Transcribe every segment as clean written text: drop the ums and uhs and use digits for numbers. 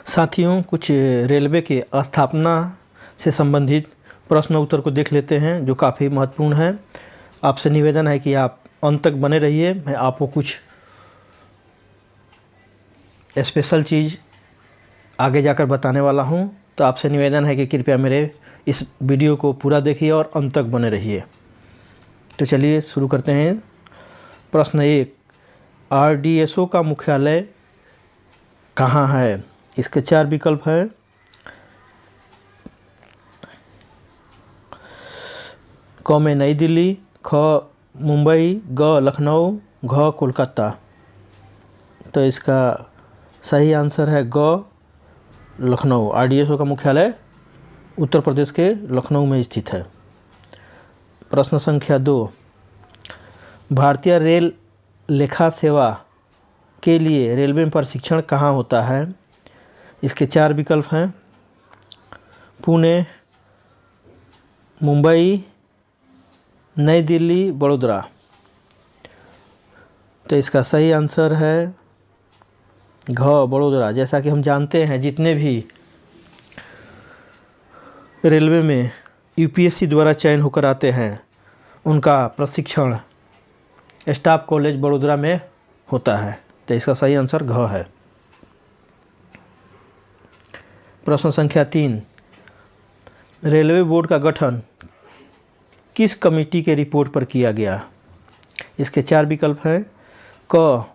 साथियों, कुछ रेलवे के स्थापना से संबंधित प्रश्न उत्तर को देख लेते हैं जो काफ़ी महत्वपूर्ण है। आपसे निवेदन है कि आप अंत तक बने रहिए। मैं आपको कुछ स्पेशल चीज़ आगे जाकर बताने वाला हूं, तो आपसे निवेदन है कि कृपया मेरे इस वीडियो को पूरा देखिए और अंत तक बने रहिए। तो चलिए शुरू करते हैं। प्रश्न 1, RDSO का मुख्यालय कहाँ है? इसके 4 विकल्प हैं। क में नई दिल्ली, ख मुंबई, ग लखनऊ, घ कोलकाता। तो इसका सही आंसर है ग लखनऊ। RDSO का मुख्यालय उत्तर प्रदेश के लखनऊ में स्थित है। प्रश्न संख्या 2, भारतीय रेल लेखा सेवा के लिए रेलवे में प्रशिक्षण कहाँ होता है? इसके 4 विकल्प हैं। पुणे, मुंबई, नई दिल्ली, बड़ौदा। तो इसका सही आंसर है घ बड़ौदा। जैसा कि हम जानते हैं, जितने भी रेलवे में UPSC द्वारा चयन होकर आते हैं उनका प्रशिक्षण स्टाफ कॉलेज बड़ौदा में होता है। तो इसका सही आंसर घ है। प्रश्न संख्या 3, रेलवे बोर्ड का गठन किस कमेटी के रिपोर्ट पर किया गया? इसके 4 विकल्प हैं। क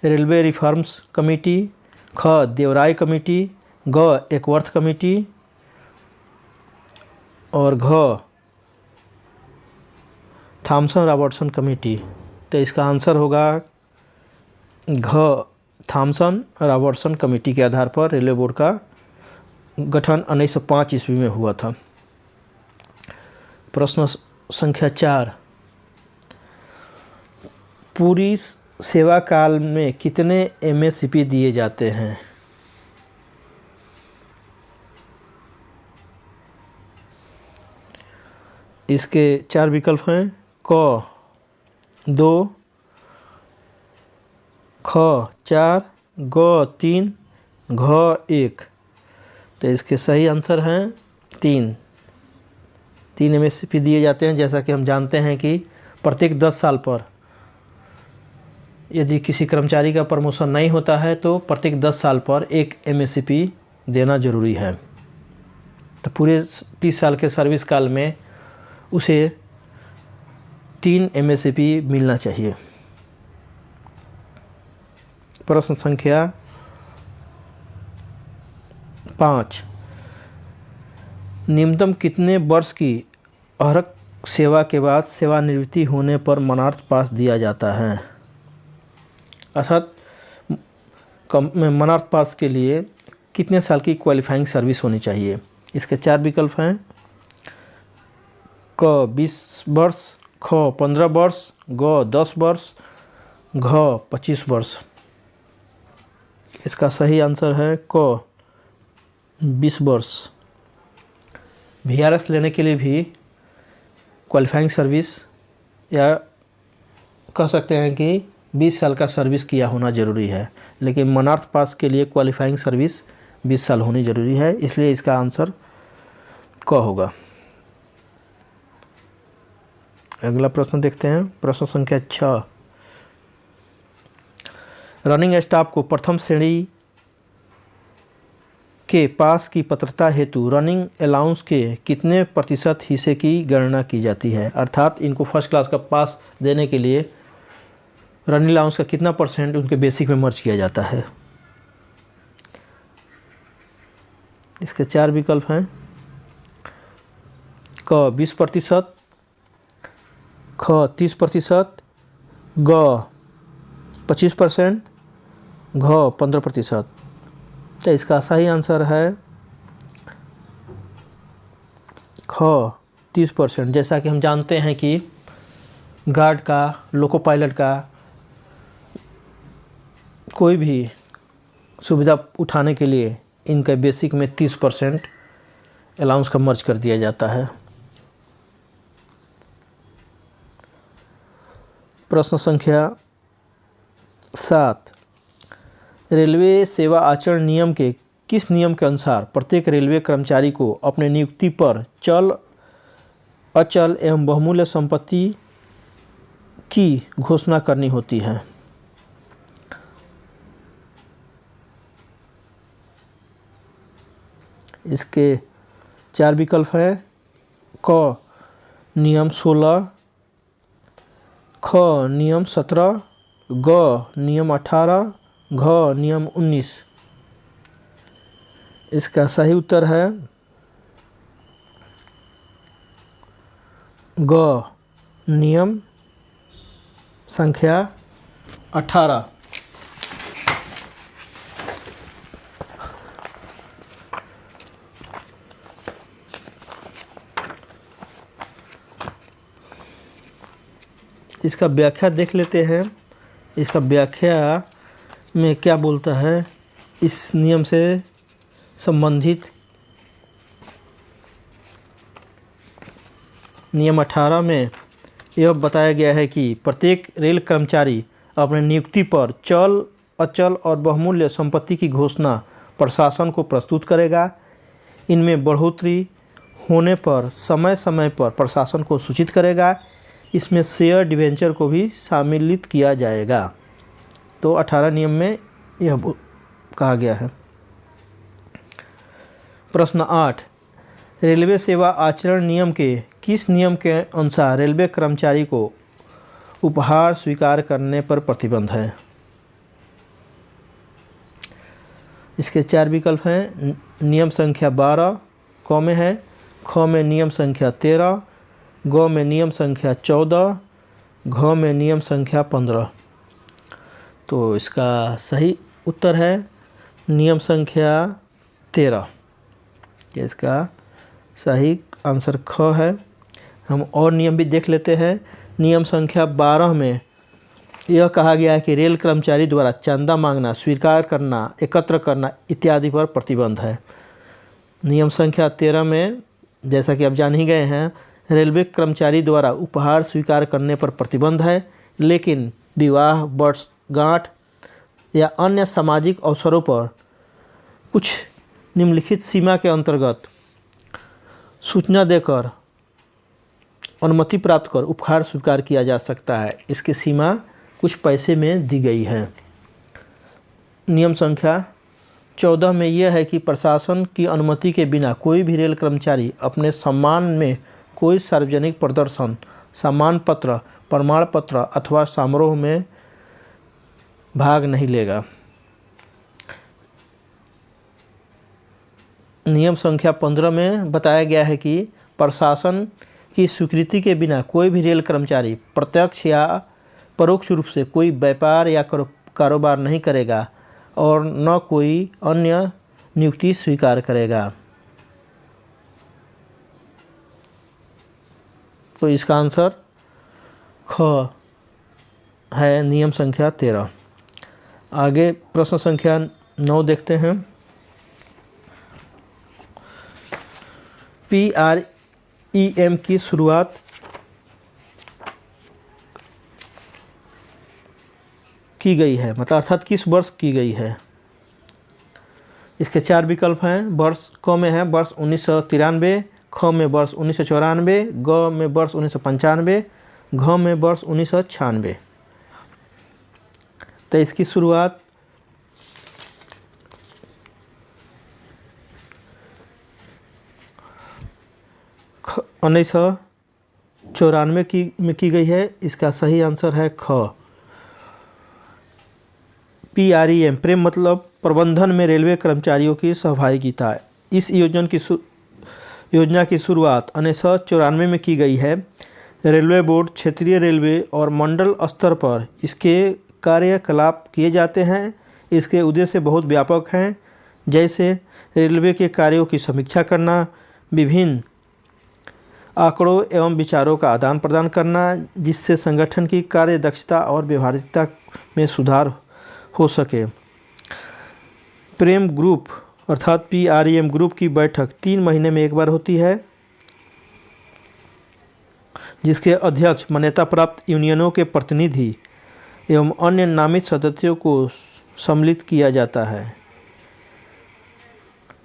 रेलवे रिफॉर्म्स कमेटी, ख देवराय कमेटी, ग एकवर्थ कमेटी और घ थॉमसन रॉबर्टसन कमेटी। तो इसका आंसर होगा घ थॉमसन रॉबर्टसन कमेटी के आधार पर रेलवे बोर्ड का गठन 1905 ईस्वी में हुआ था। प्रश्न संख्या 4, पूरी सेवा काल में कितने MSCP दिए जाते हैं? इसके 4 विकल्प हैं। क 2, ख 4, ग 3, घ 1। तो इसके सही आंसर हैं 3 MSCP दिए जाते हैं। जैसा कि हम जानते हैं कि प्रत्येक 10 साल पर यदि किसी कर्मचारी का प्रमोशन नहीं होता है तो प्रत्येक 10 साल पर 1 MSCP देना जरूरी है। तो पूरे 30 साल के सर्विस काल में उसे 3 MSCP मिलना चाहिए। प्रश्न संख्या 5, न्यूनतम कितने वर्ष की अर्हक सेवा के बाद सेवानिवृत्ति होने पर मनार्थ पास दिया जाता है? अर्थात मनार्थ पास के लिए कितने साल की क्वालिफाइंग सर्विस होनी चाहिए? इसके 4 विकल्प हैं। क 20 वर्ष, ख 15 वर्ष, ग 10 वर्ष, घ 25 वर्ष। इसका सही आंसर है क 20 वर्ष। VRS लेने के लिए भी क्वालिफाइंग सर्विस या कह सकते हैं कि 20 साल का सर्विस किया होना ज़रूरी है, लेकिन मनार्थ पास के लिए क्वालिफाइंग सर्विस 20 साल होनी ज़रूरी है, इसलिए इसका आंसर क होगा। अगला प्रश्न देखते हैं। प्रश्न संख्या 6, रनिंग स्टाफ को प्रथम श्रेणी के पास की पात्रता हेतु रनिंग अलाउंस के कितने प्रतिशत हिस्से की गणना की जाती है? अर्थात इनको फर्स्ट क्लास का पास देने के लिए रनिंग अलाउंस का कितना % उनके बेसिक में मर्ज किया जाता है? इसके 4 विकल्प हैं। क 20%, ख 30%, ग 25%, घ 15%। तो इसका सही आंसर है ख 30%। जैसा कि हम जानते हैं कि गार्ड का, लोको पायलट का कोई भी सुविधा उठाने के लिए इनके बेसिक में 30% अलाउंस का मर्ज कर दिया जाता है। प्रश्न संख्या 7, रेलवे सेवा आचरण नियम के किस नियम के अनुसार प्रत्येक रेलवे कर्मचारी को अपने नियुक्ति पर चल, अचल एवं बहुमूल्य संपत्ति की घोषणा करनी होती है? इसके 4 विकल्प है। क नियम 16, ख नियम 17, ग नियम 18, घ नियम 19। इसका सही उत्तर है ग नियम संख्या 18। इसका व्याख्या देख लेते हैं। इसका व्याख्या में क्या बोलता है, इस नियम से संबंधित नियम 18 में यह बताया गया है कि प्रत्येक रेल कर्मचारी अपने नियुक्ति पर चल, अचल और बहुमूल्य संपत्ति की घोषणा प्रशासन को प्रस्तुत करेगा। इनमें बढ़ोतरी होने पर समय समय पर प्रशासन को सूचित करेगा। इसमें शेयर डिवेंचर को भी शामिलित किया जाएगा। तो 18 नियम में यह कहा गया है। प्रश्न 8, रेलवे सेवा आचरण नियम के किस नियम के अनुसार रेलवे कर्मचारी को उपहार स्वीकार करने पर प्रतिबंध है? इसके 4 विकल्प हैं। नियम संख्या 12 क में है, ख में नियम संख्या 13, ग में नियम संख्या 14, घ में नियम संख्या 15। तो इसका सही उत्तर है नियम संख्या 13। इसका सही आंसर ख है। हम और नियम भी देख लेते हैं। नियम संख्या 12 में यह कहा गया है कि रेल कर्मचारी द्वारा चंदा मांगना, स्वीकार करना, एकत्र करना इत्यादि पर प्रतिबंध है। नियम संख्या 13 में जैसा कि आप जान ही गए हैं, रेलवे कर्मचारी द्वारा उपहार स्वीकार करने पर प्रतिबंध है, लेकिन विवाह, वर्षगांठ या अन्य सामाजिक अवसरों पर कुछ निम्नलिखित सीमा के अंतर्गत सूचना देकर अनुमति प्राप्त कर उपहार स्वीकार किया जा सकता है। इसकी सीमा कुछ पैसे में दी गई है। नियम संख्या 14 में यह है कि प्रशासन की अनुमति के बिना कोई भी रेल कर्मचारी अपने सम्मान में कोई सार्वजनिक प्रदर्शन, सम्मान पत्र, प्रमाण पत्र अथवा समारोह में भाग नहीं लेगा। नियम संख्या 15 में बताया गया है कि प्रशासन की स्वीकृति के बिना कोई भी रेल कर्मचारी प्रत्यक्ष या परोक्ष रूप से कोई व्यापार या कारोबार नहीं करेगा और न कोई अन्य नियुक्ति स्वीकार करेगा। तो इसका आंसर ख है, नियम संख्या 13। आगे प्रश्न संख्या 9 देखते हैं। PREM की शुरुआत की गई है, मतलब अर्थात किस वर्ष की गई है? इसके 4 विकल्प हैं। वर्ष क में है वर्ष 1993, ख में वर्ष 1994, ग में वर्ष 1995, घ में वर्ष 1996। तो इसकी शुरुआत उन्नीस सौ 94 में की गई है। इसका सही आंसर है ख। PREM प्रेम मतलब प्रबंधन में रेलवे कर्मचारियों की सहभागिता। इस योजना की शुरुआत 1994 में की गई है। रेलवे बोर्ड, क्षेत्रीय रेलवे और मंडल स्तर पर इसके कार्यकलाप किए जाते हैं। इसके उद्देश्य बहुत व्यापक हैं, जैसे रेलवे के कार्यों की समीक्षा करना, विभिन्न आंकड़ों एवं विचारों का आदान प्रदान करना, जिससे संगठन की कार्य दक्षता और व्यवहारिकता में सुधार हो सके। प्रेम ग्रुप अर्थात PREM ग्रुप की बैठक 3 महीने में एक बार होती है, जिसके अध्यक्ष मान्यता प्राप्त यूनियनों के प्रतिनिधि एवं अन्य नामित सदस्यों को सम्मिलित किया जाता है।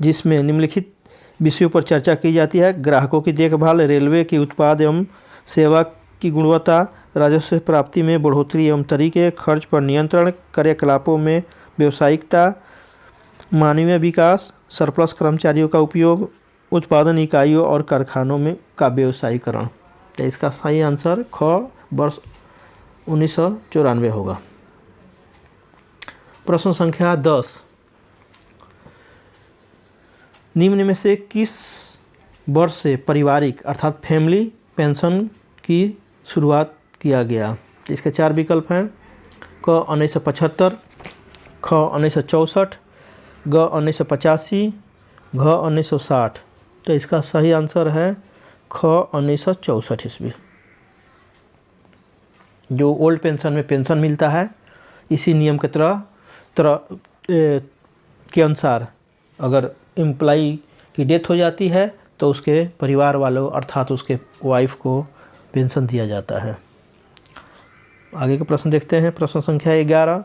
जिसमें निम्नलिखित विषयों पर चर्चा की जाती है। ग्राहकों की देखभाल, रेलवे की उत्पाद एवं सेवा की गुणवत्ता, राजस्व प्राप्ति में बढ़ोतरी एवं तरीके, खर्च पर नियंत्रण, कार्यकलापों में व्यावसायिकता, मानवीय विकास, सरप्लस कर्मचारियों का उपयोग, उत्पादन इकाइयों और कारखानों में का व्यवसायीकरण। तो इसका सही आंसर ख वर्ष 1994 होगा। प्रश्न संख्या 10, निम्न में से किस वर्ष से पारिवारिक अर्थात फैमिली पेंशन की शुरुआत किया गया? इसके 4 विकल्प हैं। क 1975, ख 1964, ग 1985, घ 1960। तो इसका सही आंसर है ख 1964 ईस्वी। जो ओल्ड पेंशन में पेंशन मिलता है, इसी नियम के के अनुसार अगर एम्प्लॉई की डेथ हो जाती है तो उसके परिवार वालों अर्थात उसके वाइफ को पेंशन दिया जाता है। आगे का प्रश्न देखते हैं। प्रश्न संख्या 11,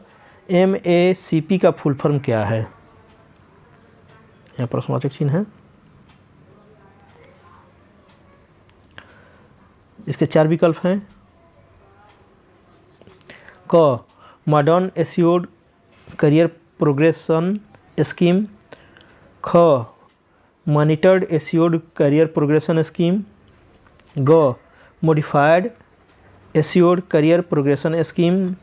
MACP का फुल फॉर्म क्या है? यहाँ प्रश्नवाचक चिन्ह है। इसके 4 विकल्प हैं। क modern assured career progression scheme, ख monitored assured career progression scheme, ग modified assured career progression scheme,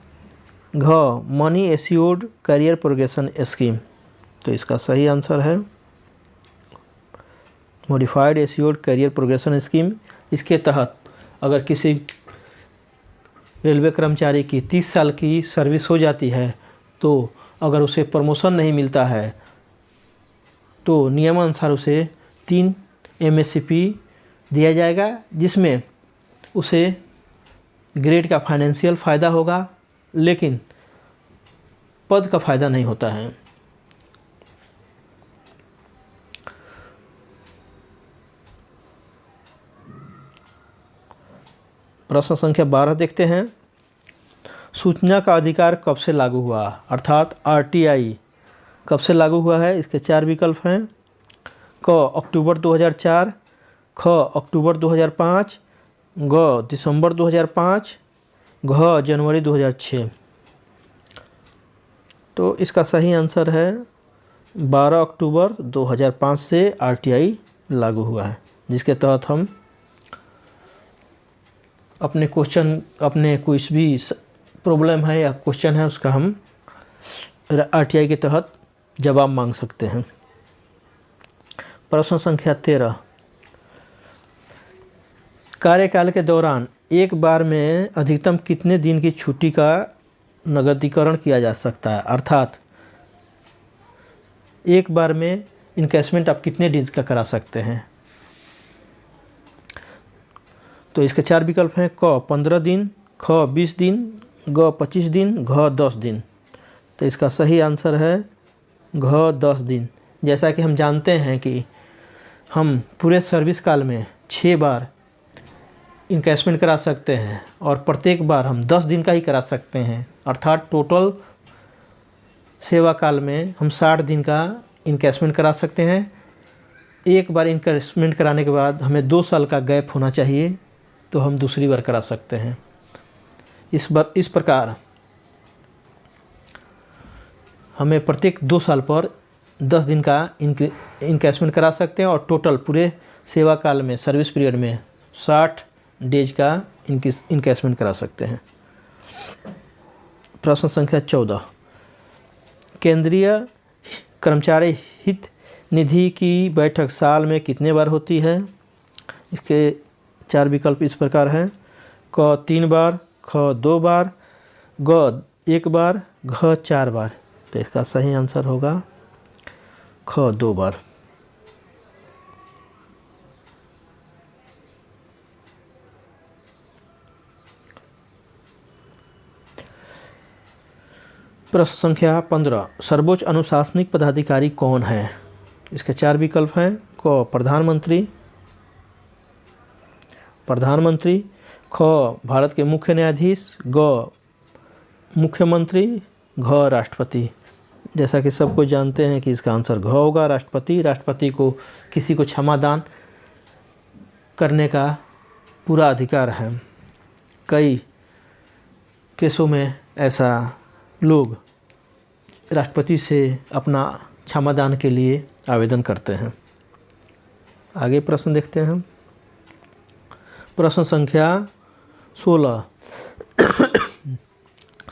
घ money assured career progression scheme. तो इसका सही आंसर है modified assured career progression scheme. इसके तहत अगर किसी रेलवे कर्मचारी की 30 साल की सर्विस हो जाती है तो अगर उसे प्रमोशन नहीं मिलता है तो नियमानुसार उसे 3 MACP दिया जाएगा, जिसमें उसे ग्रेड का फाइनेंशियल फ़ायदा होगा लेकिन पद का फ़ायदा नहीं होता है। प्रश्न संख्या 12 देखते हैं। सूचना का अधिकार कब से लागू हुआ अर्थात RTI कब से लागू हुआ है? इसके 4 विकल्प हैं। क अक्टूबर 2004, ख अक्टूबर 2005, ग दिसंबर 2005, घ जनवरी 2006। तो इसका सही आंसर है 12 अक्टूबर 2005 से RTI लागू हुआ है, जिसके तहत हम अपने कोई भी प्रॉब्लम है या क्वेश्चन है उसका हम RTI के तहत जवाब मांग सकते हैं। प्रश्न संख्या 13, कार्यकाल के दौरान एक बार में अधिकतम कितने दिन की छुट्टी का नगदीकरण किया जा सकता है? अर्थात एक बार में इनकैशमेंट आप कितने दिन का करा सकते हैं? तो इसके 4 विकल्प हैं। क 15 दिन, ख 20 दिन, ग 25 दिन, घ 10 दिन। तो इसका सही आंसर है घ 10 दिन। जैसा कि हम जानते हैं कि हम पूरे सर्विस काल में 6 बार इनकैशमेंट करा सकते हैं और प्रत्येक बार हम 10 दिन का ही करा सकते हैं, अर्थात टोटल सेवा काल में हम 60 दिन का इनकैशमेंट करा सकते हैं। एक बार इनकैशमेंट कराने के बाद हमें 2 साल का गैप होना चाहिए तो हम दूसरी बार करा सकते हैं। इस प्रकार हमें प्रत्येक 2 साल पर 10 दिन का इनकैशमेंट करा सकते हैं और टोटल पूरे सेवा काल में सर्विस पीरियड में 60 डेज का इनकैशमेंट करा सकते हैं। प्रश्न संख्या 14, केंद्रीय कर्मचारी हित निधि की बैठक साल में कितने बार होती है? इसके 4 विकल्प इस प्रकार हैं। क 3 बार, ख 2 बार, ग 1 बार, घ 4 बार। तो इसका सही आंसर होगा ख 2 बार। प्रश्न संख्या 15, सर्वोच्च अनुशासनिक पदाधिकारी कौन है? इसके 4 विकल्प हैं। क प्रधानमंत्री, ख भारत के मुख्य न्यायाधीश, ग मुख्यमंत्री, घ राष्ट्रपति। जैसा कि सबको जानते हैं कि इसका आंसर घ होगा, राष्ट्रपति। राष्ट्रपति को किसी को क्षमादान करने का पूरा अधिकार है। कई केसों में ऐसा लोग राष्ट्रपति से अपना क्षमादान के लिए आवेदन करते हैं। आगे प्रश्न देखते हैं। प्रश्न संख्या 16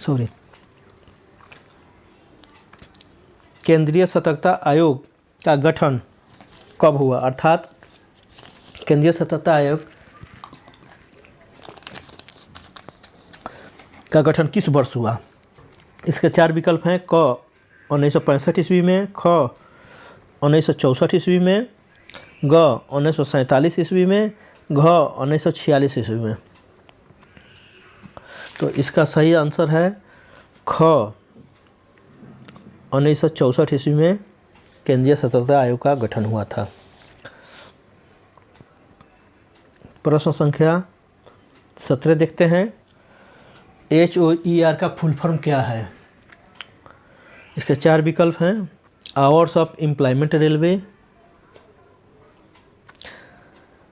सॉरी, केंद्रीय सतर्कता आयोग का गठन कब हुआ? अर्थात केंद्रीय सतर्कता आयोग का गठन किस वर्ष हुआ? इसके 4 विकल्प हैं। क 1965 ईस्वी में, ख 1964 ईस्वी में, ग 1947 ईस्वी में, घ 1946 ईस्वी में। तो इसका सही आंसर है ख 1964 ईस्वी में केंद्रीय सतर्कता आयोग का गठन हुआ था। प्रश्न संख्या 17 देखते हैं। HOER का फुल फॉर्म क्या है? इसके 4 विकल्प हैं। आवर्स ऑफ एम्प्लॉयमेंट रेलवे,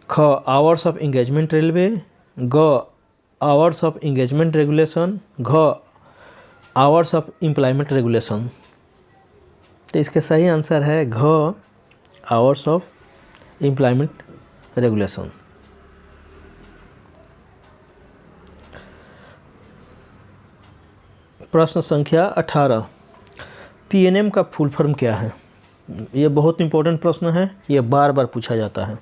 ख आवर्स ऑफ एंगेजमेंट रेलवे, ग आवर्स ऑफ एंगेजमेंट रेगुलेशन, घ आवर्स ऑफ एम्प्लॉयमेंट रेगुलेशन। तो इसके सही आंसर है घ आवर्स ऑफ एम्प्लॉयमेंट रेगुलेशन। प्रश्न संख्या 18, PNM का फुल फॉर्म क्या है? ये बहुत इंपॉर्टेंट प्रश्न है, ये बार बार पूछा जाता है।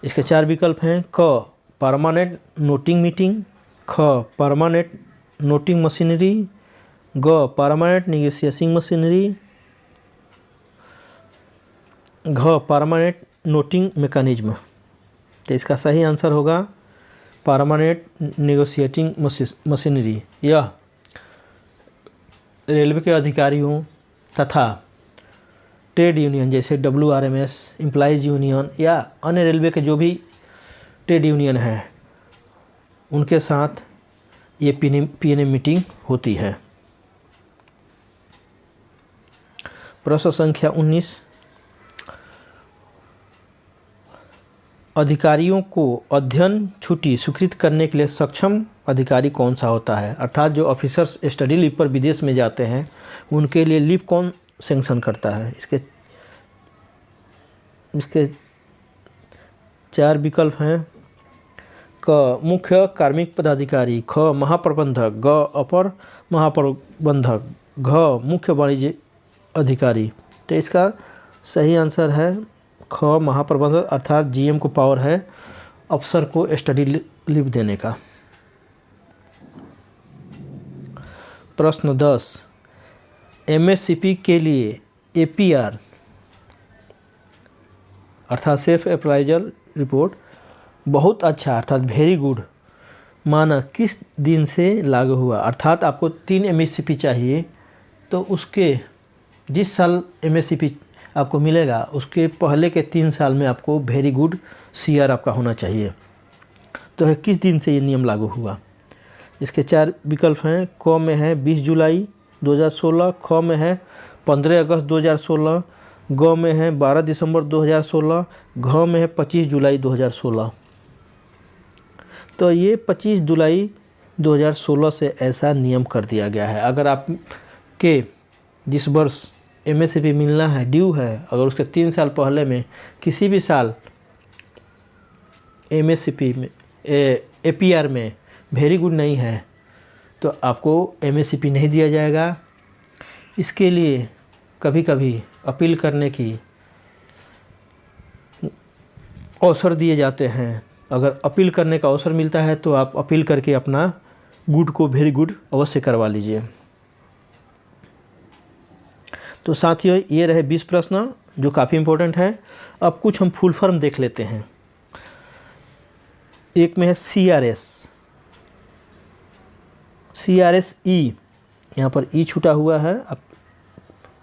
इसके 4 विकल्प हैं। क परमानेंट नोटिंग मीटिंग, ख परमानेंट नोटिंग मशीनरी, ग परमानेंट नेगोशिएटिंग मशीनरी, घ परमानेंट नोटिंग मैकेनिज्म। तो इसका सही आंसर होगा परमानेंट नेगोशिएटिंग मशीनरी। यह रेलवे के अधिकारियों तथा ट्रेड यूनियन जैसे WRMS, एम्प्लॉयज़ यूनियन या अन्य रेलवे के जो भी ट्रेड यूनियन हैं उनके साथ ये PNM मीटिंग होती है। प्रश्न संख्या 19, अधिकारियों को अध्ययन छुट्टी स्वीकृत करने के लिए सक्षम अधिकारी कौन सा होता है? अर्थात जो ऑफिसर्स स्टडी लीव पर विदेश में जाते हैं उनके लिए लीव कौन सैंक्शन करता है? इसके 4 विकल्प हैं। क मुख्य कार्मिक पदाधिकारी, ख महाप्रबंधक, ग अपर महाप्रबंधक, घ मुख्य वाणिज्य अधिकारी। तो इसका सही आंसर है ख महाप्रबंधक, अर्थात GM को पावर है अफसर को स्टडी लीव देने का। प्रश्न 10, MSCP के लिए APR अर्थात सेल्फ अप्राइजल रिपोर्ट बहुत अच्छा अर्थात वेरी गुड मानक किस दिन से लागू हुआ? अर्थात आपको 3 MSCP चाहिए तो उसके जिस साल MSCP आपको मिलेगा उसके पहले के 3 साल में आपको वेरी गुड CR आपका होना चाहिए। तो किस दिन से ये नियम लागू हुआ? इसके 4 विकल्प हैं। क में है 20 जुलाई 2016, ख में है 15 अगस्त 2016, ग में है 12 दिसंबर 2016, घ में है 25 जुलाई 2016। तो ये 25 जुलाई 2016 से ऐसा नियम कर दिया गया है। अगर आप के जिस वर्ष MSCP मिलना है ड्यू है, अगर उसके 3 साल पहले में किसी भी साल MSCP में APR में वेरी गुड नहीं है तो आपको MSCP नहीं दिया जाएगा। इसके लिए कभी कभी अपील करने की अवसर दिए जाते हैं। अगर अपील करने का अवसर मिलता है तो आप अपील करके अपना गुड को वेरी गुड अवश्य करवा लीजिए। तो साथियों ये रहे 20 प्रश्न जो काफ़ी इम्पोर्टेंट है। अब कुछ हम फुल फॉर्म देख लेते हैं। एक में है CRS-E, यहाँ पर E छूटा हुआ है, अब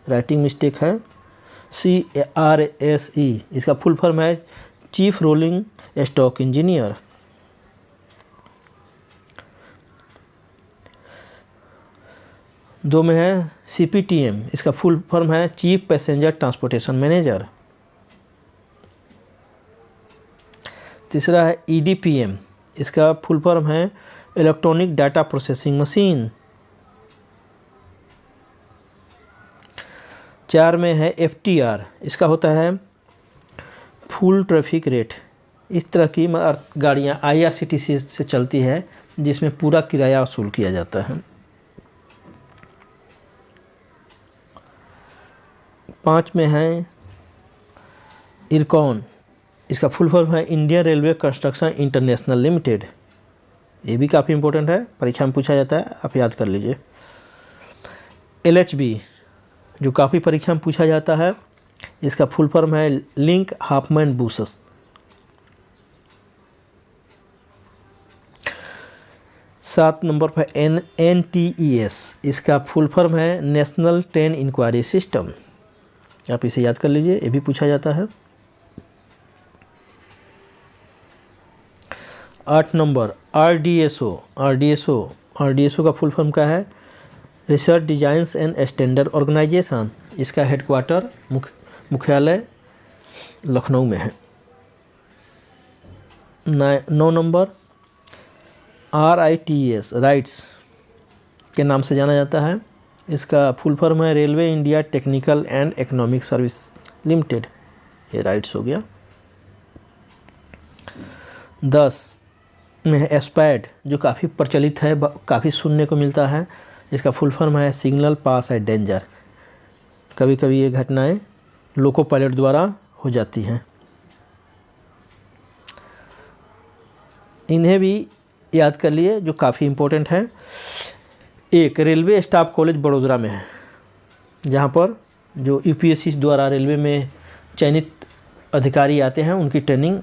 राइटिंग मिस्टेक है। CRS-E इसका फुल फॉर्म है चीफ रोलिंग स्टॉक इंजीनियर। 2 में है CPTM, इसका फुल फॉर्म है चीफ पैसेंजर ट्रांसपोर्टेशन मैनेजर। तीसरा है EDPM, इसका फुल फॉर्म है इलेक्ट्रॉनिक डाटा प्रोसेसिंग मशीन। 4 में है FTR, इसका होता है फुल ट्रैफिक रेट। इस तरह की गाड़ियाँ IRCTC से चलती है जिसमें पूरा किराया वसूल किया जाता है। 5 में है IRCON, इसका फुल फॉर्म है Indian railway construction international limited. ये भी काफ़ी इंपॉर्टेंट है, परीक्षा में पूछा जाता है, आप याद कर लीजिए। LHB, जो काफ़ी परीक्षा में पूछा जाता है, इसका फुल फॉर्म है लिंक हाफमैन बूसस। 7 नंबर पर NTES, इसका फुल फॉर्म है नेशनल ट्रेन इंक्वायरी सिस्टम। आप इसे याद कर लीजिए, ये भी पूछा जाता है। 8 नंबर RDSO का फुल फॉर्म क्या है? Research designs and standard organisation. इसका हेडक्वार्टर मुख्यालय लखनऊ में है। 9 नंबर RITES, राइट्स के नाम से जाना जाता है। इसका फुल फॉर्म है railway India technical and economic service limited. ये राइट्स हो गया। 10 में है एस्पैड, जो काफ़ी प्रचलित है, काफ़ी सुनने को मिलता है। इसका फुल फॉर्म है सिग्नल पास एट डेंजर। कभी कभी ये घटनाएं लोको पायलट द्वारा हो जाती हैं। इन्हें भी याद कर लिए, जो काफ़ी इम्पोर्टेंट है। एक रेलवे स्टाफ कॉलेज बड़ोदरा में है, जहाँ पर जो UPSC द्वारा रेलवे में चयनित अधिकारी आते हैं, उनकी ट्रेनिंग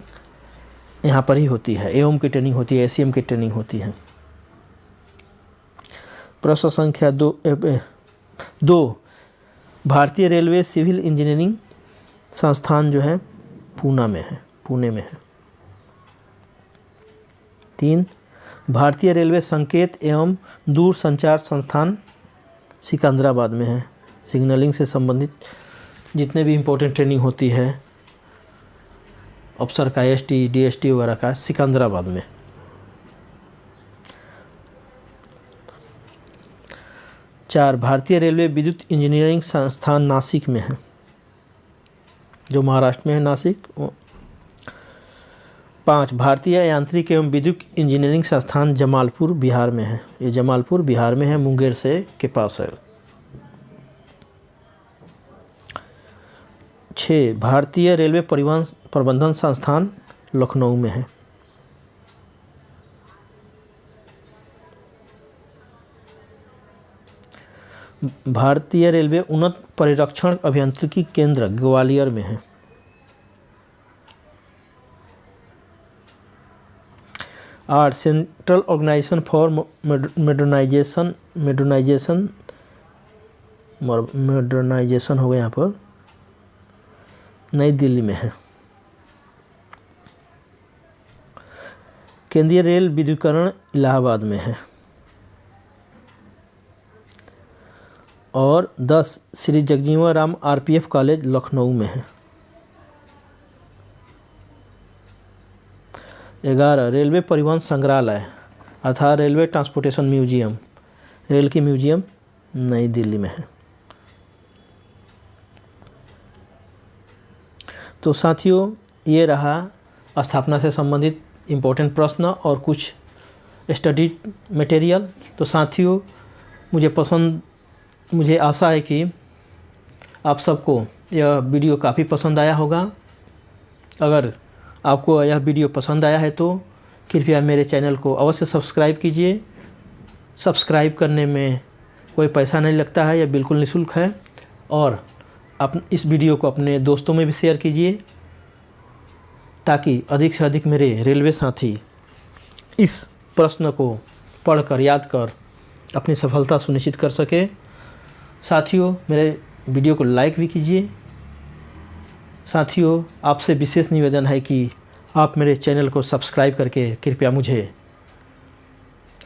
यहाँ पर ही होती है। AOM की ट्रेनिंग होती है, ACM की ट्रेनिंग होती है। प्रश्न संख्या 2, भारतीय रेलवे सिविल इंजीनियरिंग संस्थान जो है पुणे में है। 3, भारतीय रेलवे संकेत एवं दूरसंचार संस्थान सिकंदराबाद में है। सिग्नलिंग से संबंधित जितने भी इम्पोर्टेंट ट्रेनिंग होती है अफसर का, ST DST वगैरह का, सिकंदराबाद में। 4, भारतीय रेलवे विद्युत इंजीनियरिंग संस्थान नासिक में है, जो महाराष्ट्र में है, नासिक। 5, भारतीय यांत्रिक एवं विद्युत इंजीनियरिंग संस्थान जमालपुर बिहार में है। ये जमालपुर बिहार में है, मुंगेर से के पास है। 6, भारतीय रेलवे परिवहन प्रबंधन संस्थान लखनऊ में है। 7, भारतीय रेलवे उन्नत परिरक्षण अभियांत्रिकी केंद्र ग्वालियर में है। 8, सेंट्रल ऑर्गेनाइजेशन फॉर मॉडर्नाइजेशन हो गया, यहाँ पर नई दिल्ली में है। केंद्रीय रेल विद्युतीकरण इलाहाबाद में है। और 10, श्री जगजीवन राम RPF कॉलेज लखनऊ में है। 11, रेलवे परिवहन संग्रहालय अर्थात रेलवे ट्रांसपोर्टेशन म्यूजियम, रेल की म्यूजियम नई दिल्ली में है। तो साथियों, ये रहा स्थापना से संबंधित इम्पोर्टेंट प्रश्न और कुछ स्टडी मटेरियल। तो साथियों, मुझे आशा है कि आप सबको यह वीडियो काफ़ी पसंद आया होगा। अगर आपको यह वीडियो पसंद आया है तो कृपया मेरे चैनल को अवश्य सब्सक्राइब कीजिए। सब्सक्राइब करने में कोई पैसा नहीं लगता है, यह बिल्कुल निःशुल्क है। और आप इस वीडियो को अपने दोस्तों में भी शेयर कीजिए, ताकि अधिक से अधिक मेरे रेलवे साथी इस प्रश्न को पढ़कर, याद कर अपनी सफलता सुनिश्चित कर सके। साथियों, मेरे वीडियो को लाइक भी कीजिए। साथियों, आपसे विशेष निवेदन है कि आप मेरे चैनल को सब्सक्राइब करके कृपया मुझे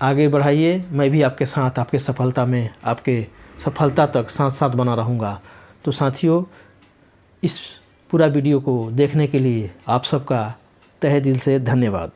आगे बढ़ाइए। मैं भी आपके साथ आपके सफलता में, आपके सफलता तक साथ साथ बना रहूँगा। तो साथियों, इस पूरा वीडियो को देखने के लिए आप सबका तहे दिल से धन्यवाद।